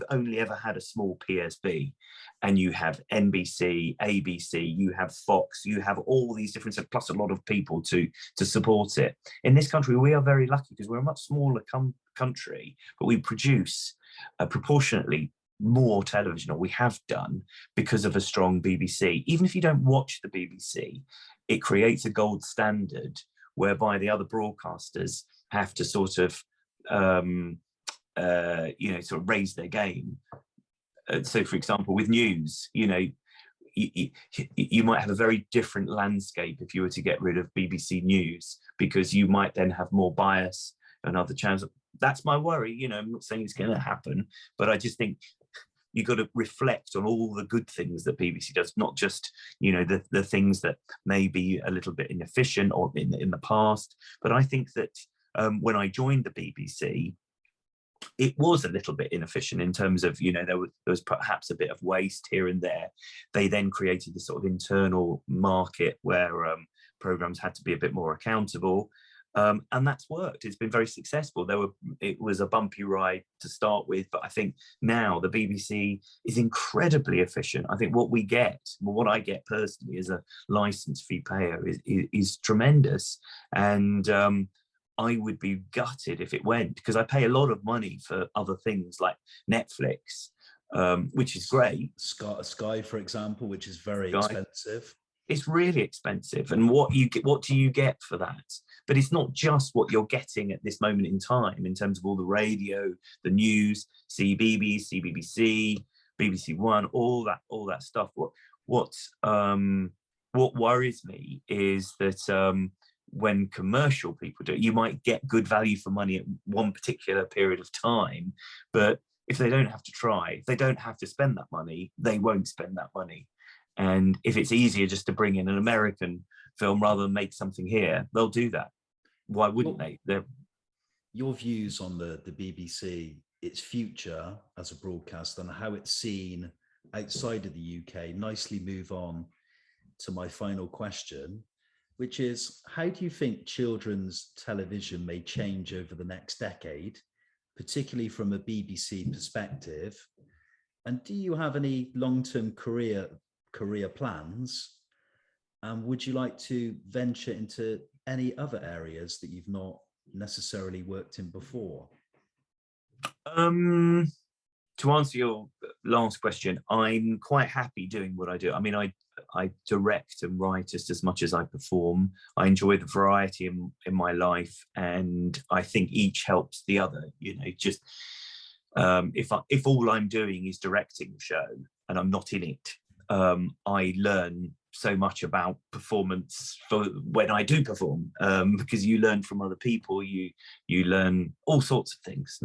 only ever had a small PSB, and you have NBC, ABC, you have Fox, you have all these different, plus a lot of people to support it. In this country, we are very lucky, because we're a much smaller country, but we produce proportionately more television, or we have done, because of a strong BBC. Even if you don't watch the BBC, it creates a gold standard whereby the other broadcasters have to sort of, you know, sort of raise their game. So, for example, with news, you know, you might have a very different landscape if you were to get rid of BBC News, because you might then have more bias and other channels. That's my worry. You know, I'm not saying it's going to happen, but I just think you've got to reflect on all the good things that BBC does, not just, you know, the things that may be a little bit inefficient or in the past. But I think that when I joined the BBC, it was a little bit inefficient in terms of, you know, there was perhaps a bit of waste here and there. They then created this sort of internal market where programs had to be a bit more accountable. And that's worked. It's been very successful. It was a bumpy ride to start with, but I think now the BBC is incredibly efficient. I think what I get personally as a license fee payer is tremendous. And I would be gutted if it went, because I pay a lot of money for other things like Netflix, which is great. Sky, for example, which is very expensive. It's really expensive. And what do you get for that? But it's not just what you're getting at this moment in time in terms of all the radio, the news, CBeebies, CBBC, BBC One, all that stuff. What worries me is that when commercial people do it, you might get good value for money at one particular period of time, but if they don't have to try, if they don't have to spend that money, they won't spend that money. And if it's easier just to bring in an American film rather than make something here, they'll do that. Why wouldn't they? Your views on the BBC, its future as a broadcaster, and how it's seen outside of the UK, nicely move on to my final question, which is, how do you think children's television may change over the next decade, particularly from a BBC perspective? And do you have any long-term career plans? And would you like to venture into any other areas that you've not necessarily worked in before? To answer your last question, I'm quite happy doing what I do. I mean, I direct and write just as much as I perform. I enjoy the variety in my life, and I think each helps the other. You know, just if all I'm doing is directing the show and I'm not in it, I learn so much about performance for when I do perform, because you learn from other people, you learn all sorts of things.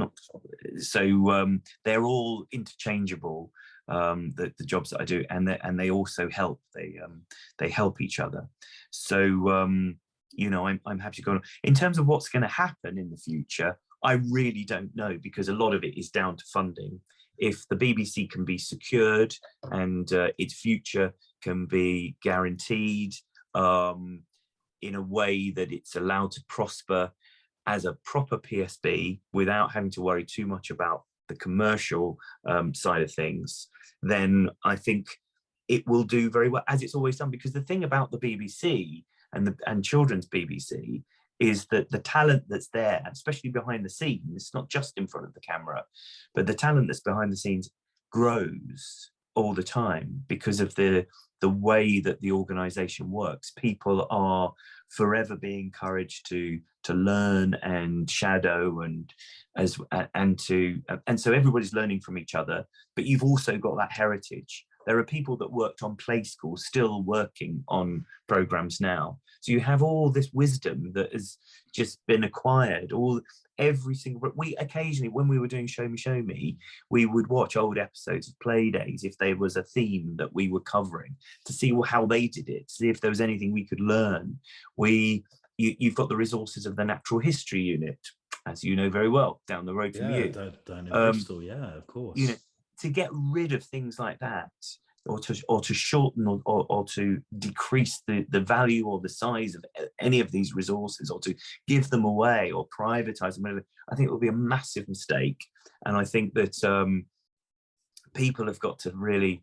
They're all interchangeable, the jobs that I do, and they also help. They help each other. So you know, I'm happy to go on. In terms of what's going to happen in the future, I really don't know, because a lot of it is down to funding. If the BBC can be secured and its future can be guaranteed in a way that it's allowed to prosper as a proper PSB without having to worry too much about the commercial side of things, then I think it will do very well, as it's always done. Because the thing about the BBC and children's BBC is that the talent that's there, especially behind the scenes, not just in front of the camera, but the talent that's behind the scenes grows all the time because of the way that the organization works. People are forever being encouraged to learn and shadow, and so everybody's learning from each other. But you've also got that heritage. There are people that worked on Play School still working on programs now. So you have all this wisdom that has just been acquired. Every single, we occasionally, when we were doing Show Me, we would watch old episodes of Playdays if there was a theme that we were covering, to see how they did it, see if there was anything we could learn. You've got the resources of the Natural History Unit, as you know very well, down the road from you. Down in Bristol, yeah, of course. You know, to get rid of things like that, or to shorten or to decrease the value or the size of any of these resources, or to give them away or privatize them, I think it will be a massive mistake. And I think that people have got to really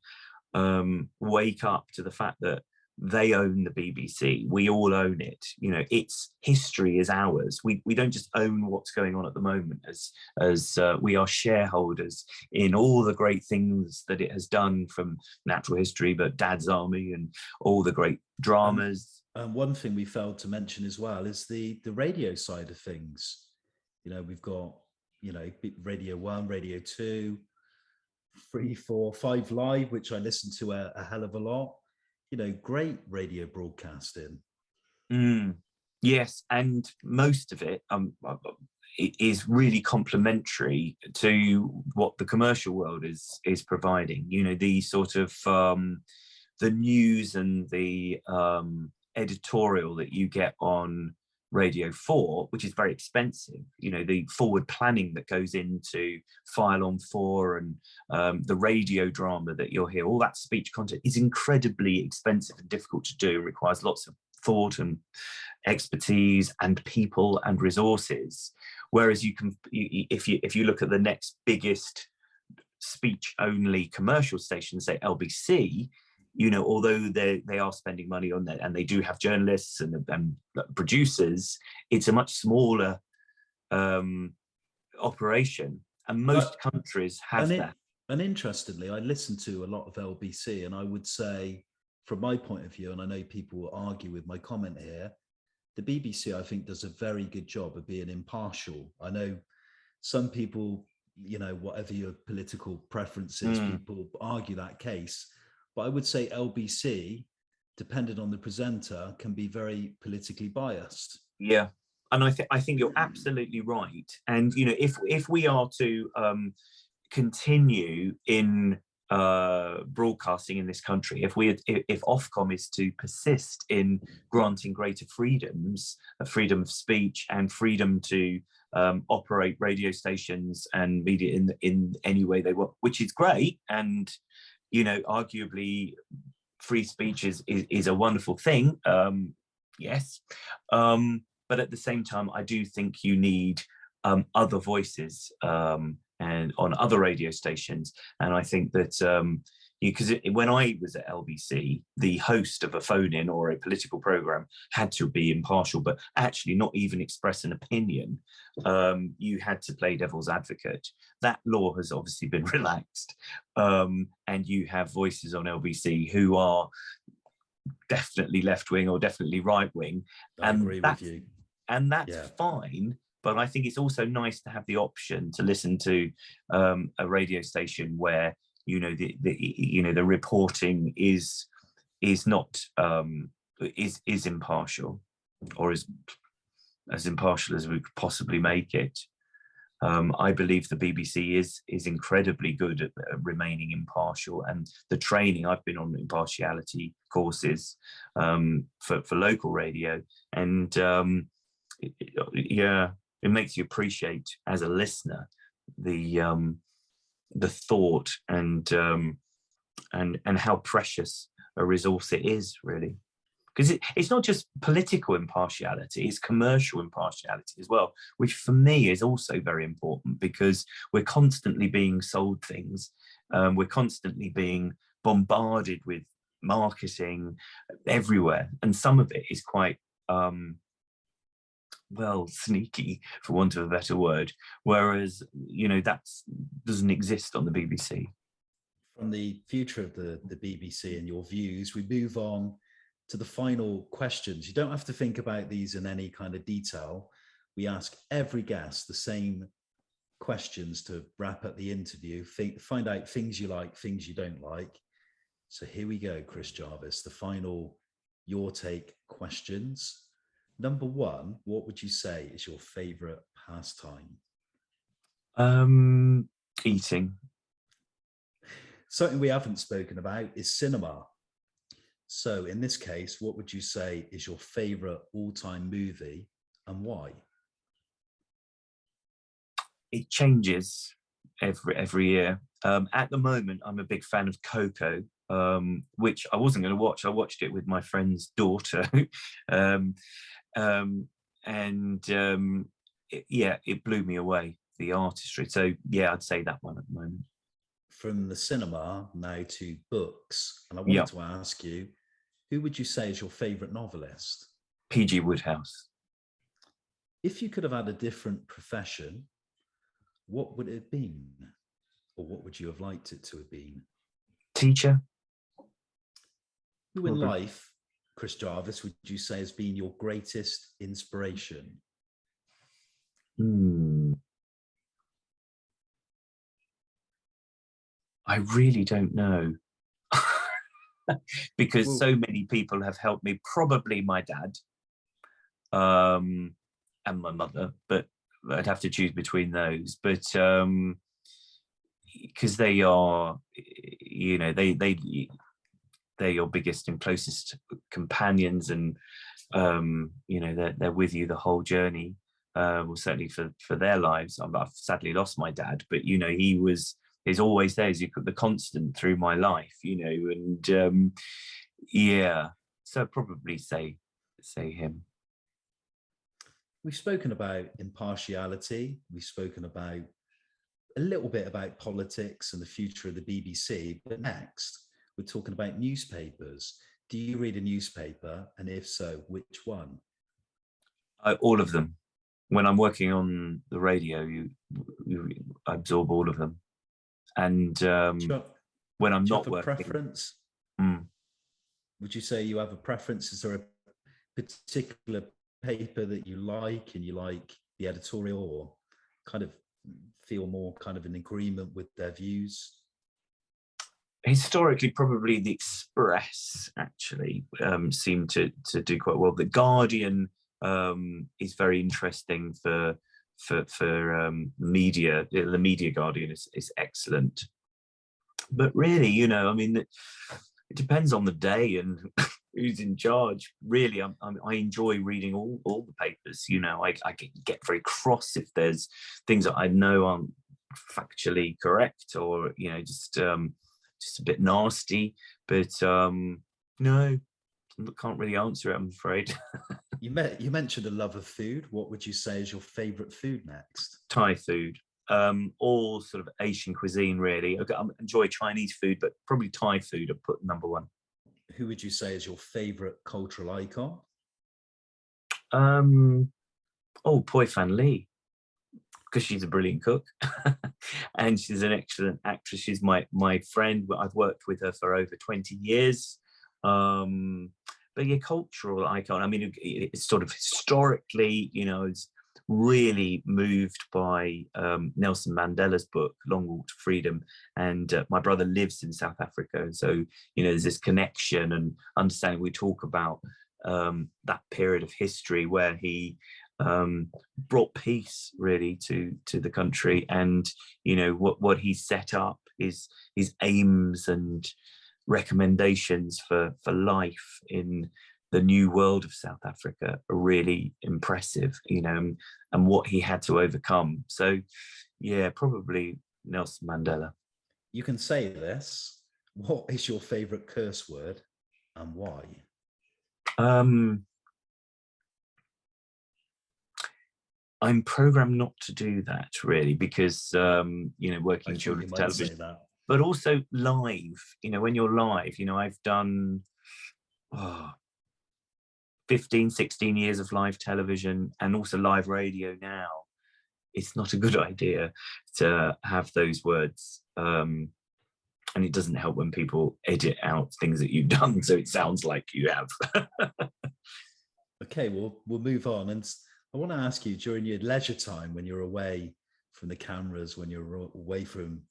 wake up to the fact that they own the BBC. We all own it. You know, its history is ours. We don't just own what's going on at the moment, as we are shareholders in all the great things that it has done, from Natural History, but Dad's Army, and all the great dramas. And one thing we failed to mention as well is the radio side of things. You know, we've got, you know, Radio 1, Radio 2, 3, 4, 5 Live, which I listen to a hell of a lot. You know, great radio broadcasting. Yes, and most of it is really complementary to what the commercial world is providing. You know, the sort of the news and the editorial that you get on Radio 4, which is very expensive. You know, the forward planning that goes into File on 4 and the radio drama that you'll hear, all that speech content is incredibly expensive and difficult to do, and requires lots of thought and expertise and people and resources. Whereas if you look at the next biggest speech only commercial station, say LBC, you know, although they are spending money on that, and they do have journalists and producers, it's a much smaller operation, and most countries have that. And interestingly, I listen to a lot of LBC, and I would say, from my point of view, and I know people will argue with my comment here, the BBC, I think, does a very good job of being impartial. I know some people, you know, whatever your political preferences, people argue that case. But I would say LBC, depending on the presenter, can be very politically biased. Yeah, and I think you're absolutely right. And you know, if we are to continue in broadcasting in this country, if Ofcom is to persist in granting greater freedoms, freedom of speech and freedom to operate radio stations and media in any way they want, which is great, and you know, arguably free speech is a wonderful thing. Yes. But at the same time, I do think you need other voices and on other radio stations. And I think that because when I was at LBC, the host of a phone-in or a political program had to be impartial, but actually not even express an opinion. You had to play devil's advocate. That law has obviously been relaxed. And you have voices on LBC who are definitely left-wing or definitely right-wing. I agree with you. And that's fine. But I think it's also nice to have the option to listen to a radio station where the reporting is not is impartial, or as impartial as we could possibly make it. I believe the BBC is incredibly good at remaining impartial, and the training, I've been on impartiality courses for local radio, and it makes you appreciate as a listener the thought and how precious a resource it is, really. Because it's not just political impartiality, it's commercial impartiality as well, which for me is also very important, because we're constantly being sold things. We're constantly being bombarded with marketing everywhere. And some of it is quite, sneaky, for want of a better word. Whereas, that doesn't exist on the BBC. From the future of the BBC and your views, we move on to the final questions. You don't have to think about these in any kind of detail. We ask every guest the same questions to wrap up the interview, find out things you like, things you don't like. So here we go, Chris Jarvis, the final Your Take questions. Number one, what would you say is your favorite pastime? Eating. Something we haven't spoken about is cinema. So in this case, what would you say is your favorite all-time movie and why? It changes every year. At the moment, I'm a big fan of Coco, which I wasn't going to watch. I watched it with my friend's daughter. It blew me away, the artistry. So yeah, I'd say that one at the moment. From the cinema now to books, and I wanted to ask you, who would you say is your favorite novelist? P.G. Wodehouse. If you could have had a different profession, what would it have been? Or what would you have liked it to have been? Teacher. Who in life, Chris Jarvis, would you say has been your greatest inspiration? I really don't know. Because so many people have helped me, probably my dad and my mother, but I'd have to choose between those. But because they are, they're your biggest and closest companions, and they're with you the whole journey. Well, certainly for their lives. I've sadly lost my dad, but he's always there. He's the constant through my life, and so I'd probably say him. We've spoken about impartiality. We've spoken about a little bit about politics and the future of the BBC, but next we're talking about newspapers. Do you read a newspaper? And if so, which one? All of them. When I'm working on the radio, you absorb all of them. And when I'm not working, preference? Would you say you have a preference? Is there a particular paper that you like, and you like the editorial, or kind of feel more kind of in agreement with their views? Historically, probably the Express actually seemed to do quite well. The Guardian is very interesting for media. The Media Guardian is excellent, but really, it depends on the day and who's in charge. Really, I enjoy reading all the papers. I get very cross if there's things that I know aren't factually correct, or just a bit nasty. But No, can't really answer it, I'm afraid. You mentioned a love of food. What would you say is your favorite food next? Thai food, all sort of Asian cuisine, really. I enjoy Chinese food, but probably Thai food I put number one. Who would you say is your favorite cultural icon? Poi Fan Lee, because she's a brilliant cook and she's an excellent actress. She's my friend. I've worked with her for over 20 years. But yeah, cultural icon. I mean, it's sort of historically, it's really moved by Nelson Mandela's book, Long Walk to Freedom. And my brother lives in South Africa. And so, there's this connection and understanding. We talk about that period of history where he brought peace really to the country, and what he set up, his aims and recommendations for life in the new world of South Africa are really impressive, and what he had to overcome. So yeah, probably Nelson Mandela. You can say this. What is your favorite curse word and why? I'm programmed not to do that really, because working in children's television, but also live, when you're live, I've done 15, 16 years of live television and also live radio now. It's not a good idea to have those words. And it doesn't help when people edit out things that you've done, so it sounds like you have. Okay, well, we'll move on. And I want to ask you, during your leisure time, when you're away from the cameras, when you're away from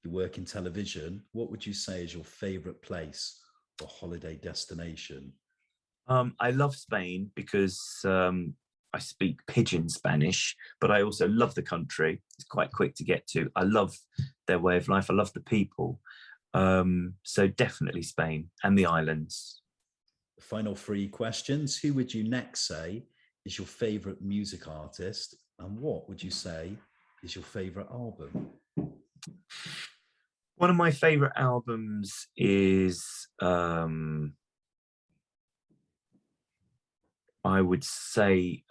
your work in television, what would you say is your favorite place or holiday destination? I love Spain because I speak pidgin Spanish, but I also love the country. It's quite quick to get to. I love their way of life. I love the people. So definitely Spain and the islands. The final three questions. Who would you next say is your favorite music artist, and what would you say is your favorite album? One of my favorite albums is I would say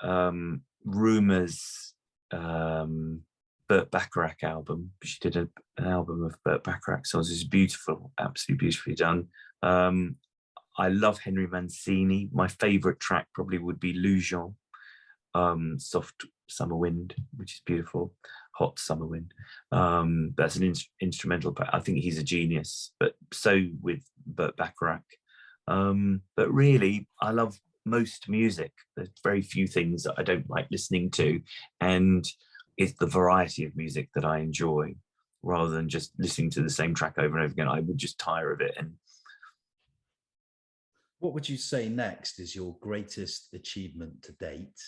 Rumour's Burt Bacharach album. She did an album of Burt Bacharach songs. It's beautiful, absolutely beautifully done. I love Henry Mancini. My favorite track probably would be Lujon, Soft Summer Wind, which is beautiful. Hot Summer Wind. That's an instrumental, but I think he's a genius, but so with Burt Bacharach. But really, I love most music. There's very few things that I don't like listening to, and it's the variety of music that I enjoy, rather than just listening to the same track over and over again. I would just tire of it. And what would you say next is your greatest achievement to date?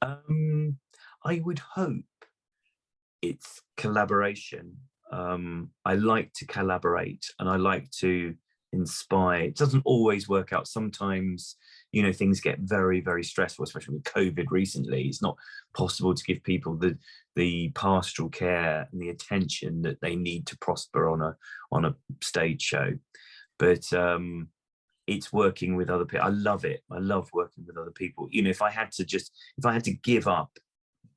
I would hope it's collaboration. I like to collaborate and I like to inspire. It doesn't always work out. Sometimes, things get very, very stressful, especially with COVID recently. It's not possible to give people the pastoral care and the attention that they need to prosper on a stage show. But it's working with other people. I love it. I love working with other people. If I had to give up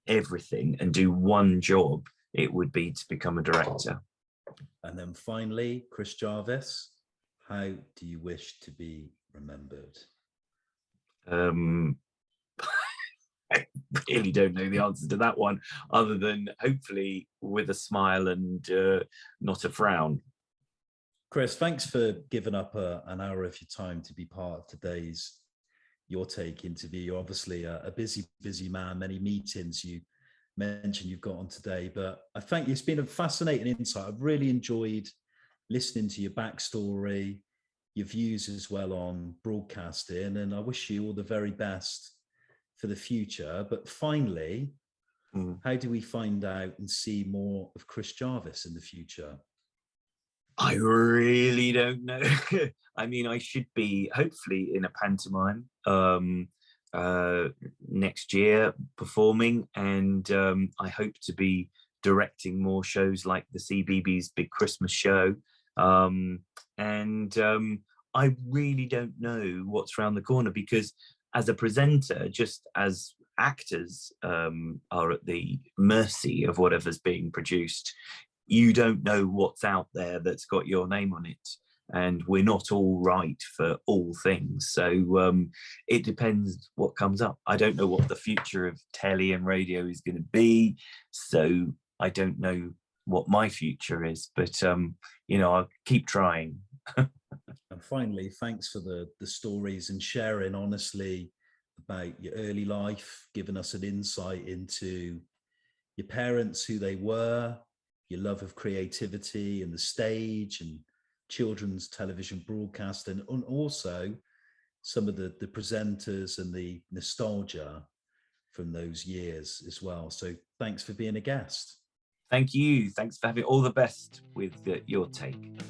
everything and do one job, it would be to become a director. And then finally, Chris Jarvis, how do you wish to be remembered? I really don't know the answer to that one, other than hopefully with a smile and not a frown. Chris, thanks for giving up an hour of your time to be part of today's Your Take interview. You're obviously a busy man, many meetings you mentioned you've got on today, but I think it's been a fascinating insight. I've really enjoyed listening to your backstory, your views as well on broadcasting, and I wish you all the very best for the future. But finally, how do we find out and see more of Chris Jarvis in the future? I really don't know. I mean, I should be hopefully in a pantomime next year performing, and I hope to be directing more shows like the CBeebies Big Christmas Show, I really don't know what's around the corner, because as a presenter, just as actors are at the mercy of whatever's being produced, you don't know what's out there that's got your name on it. And we're not all right for all things. So it depends what comes up. I don't know what the future of telly and radio is going to be. So I don't know what my future is, but I'll keep trying. And finally, thanks for the stories and sharing honestly about your early life, giving us an insight into your parents, who they were, your love of creativity and the stage and children's television broadcast, and also some of the presenters and the nostalgia from those years as well. So thanks for being a guest. Thank you. Thanks for having all the best with your take.